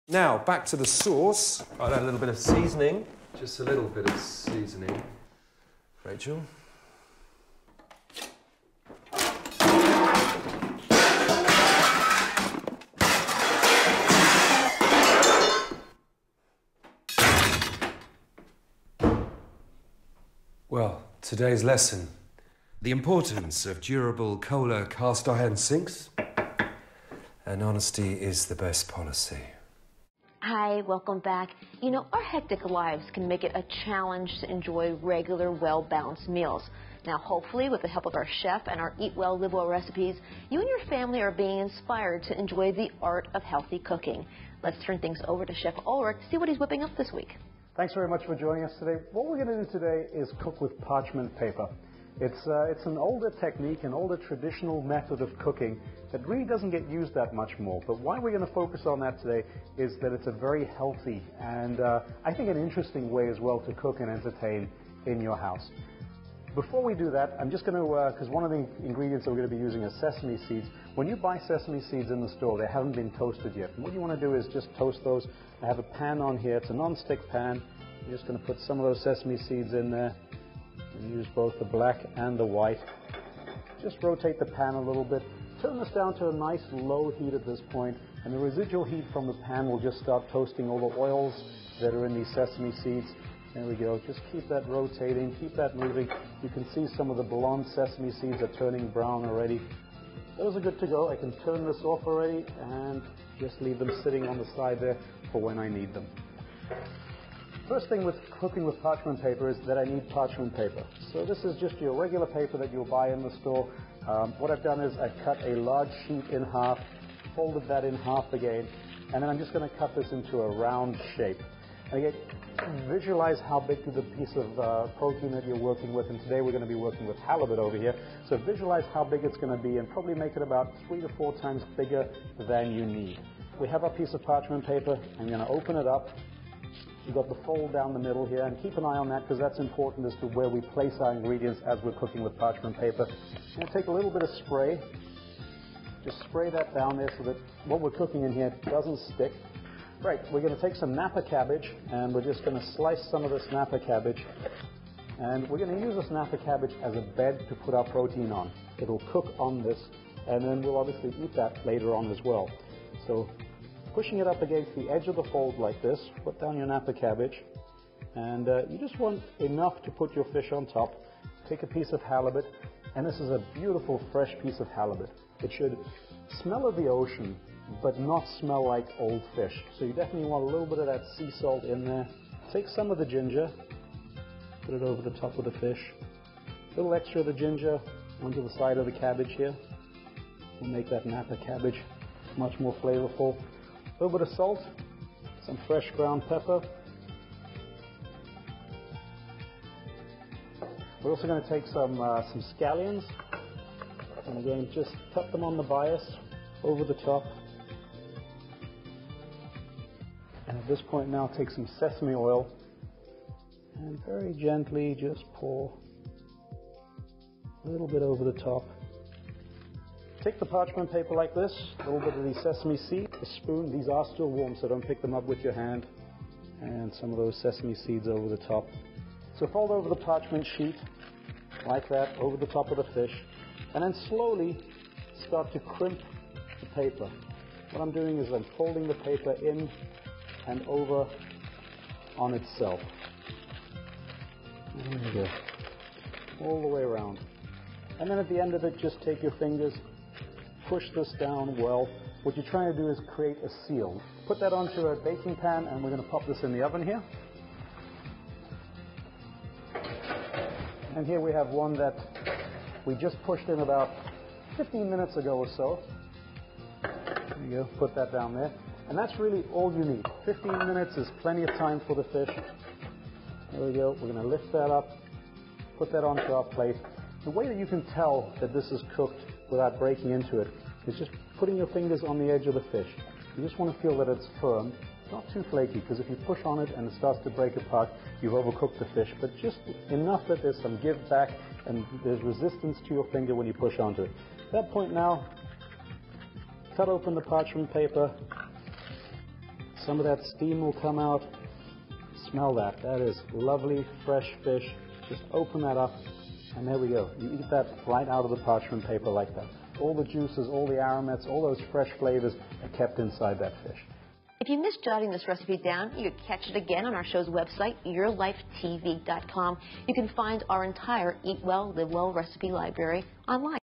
Now, back to the sauce. I'll add a little bit of seasoning. Just a little bit of seasoning. Rachel. Well, today's lesson. The importance of durable Kohler cast iron sinks. And honesty is the best policy. Hi, welcome back. You know, our hectic lives can make it a challenge to enjoy regular, well-balanced meals. Now, hopefully, with the help of our chef and our Eat Well, Live Well recipes, you and your family are being inspired to enjoy the art of healthy cooking. Let's turn things over to Chef Ulrich to see what he's whipping up this week. Thanks very much for joining us today. What we're going to do today is cook with parchment paper. It's an older technique, an older traditional method of cooking that really doesn't get used that much more. But why we're going to focus on that today is that it's a very healthy and I think an interesting way as well to cook and entertain in your house. Before we do that, I'm just going to, because one of the ingredients that we're going to be using is sesame seeds. When you buy sesame seeds in the store, they haven't been toasted yet. And what you want to do is just toast those. I have a pan on here. It's a non-stick pan. You're just going to put some of those sesame seeds in there. And use both the black and the white. Just rotate the pan a little bit. Turn this down to a nice low heat at this point, and the residual heat from the pan will just start toasting all the oils that are in these sesame seeds. There we go. Just keep that rotating, keep that moving. You can see some of the blonde sesame seeds are turning brown already. Those are good to go. I can turn this off already and just leave them sitting on the side there for when I need them. First thing with cooking with parchment paper is that I need parchment paper. So this is just your regular paper that you'll buy in the store. What I've done is I've cut a large sheet in half, folded that in half again, and then I'm just going to cut this into a round shape. And again, visualize how big the piece of protein that you're working with, and today we're going to be working with halibut over here. So visualize how big it's going to be and probably make it about 3 to 4 times bigger than you need. We have our piece of parchment paper. I'm going to open it up. We've got the fold down the middle here, and keep an eye on that because that's important as to where we place our ingredients as we're cooking with parchment paper. We'll take a little bit of spray. Just spray that down there so that what we're cooking in here doesn't stick. Right, we're going to take some Napa cabbage, and we're just going to slice some of this Napa cabbage. And we're going to use this Napa cabbage as a bed to put our protein on. It'll cook on this, and then we'll obviously eat that later on as well. So pushing it up against the edge of the fold like this, put down your Napa cabbage, and you just want enough to put your fish on top. Take a piece of halibut, and this is a beautiful fresh piece of halibut. It should smell of the ocean, but not smell like old fish. So you definitely want a little bit of that sea salt in there. Take some of the ginger, put it over the top of the fish. A little extra of the ginger onto the side of the cabbage here. Will make that Napa cabbage much more flavorful. A little bit of salt, some fresh ground pepper. We're also going to take some scallions, and again, just tap them on the bias over the top. And at this point now, take some sesame oil and very gently just pour a little bit over the top. Take the parchment paper like this, a little bit of the sesame seed, a spoon. These are still warm, so don't pick them up with your hand. And some of those sesame seeds over the top. So fold over the parchment sheet like that, over the top of the fish. And then slowly start to crimp the paper. What I'm doing is I'm folding the paper in and over on itself. There we go. All the way around. And then at the end of it, just take your fingers, push this down well. What you're trying to do is create a seal. Put that onto a baking pan, and we're going to pop this in the oven here. And here we have one that we just pushed in about 15 minutes ago or so. There you go, put that down there. And that's really all you need. 15 minutes is plenty of time for the fish. There we go, we're going to lift that up, put that onto our plate. The way that you can tell that this is cooked without breaking into it is just putting your fingers on the edge of the fish. You just want to feel that it's firm, not too flaky, because if you push on it and it starts to break apart, you've overcooked the fish, but just enough that there's some give back and there's resistance to your finger when you push onto it. At that point now, cut open the parchment paper, some of that steam will come out. Smell that. That is lovely, fresh fish. Just open that up, and there we go. You eat that right out of the parchment paper like that. All the juices, all the aromats, all those fresh flavors are kept inside that fish. If you missed jotting this recipe down, you can catch it again on our show's website, yourlifetv.com. You can find our entire Eat Well, Live Well recipe library online.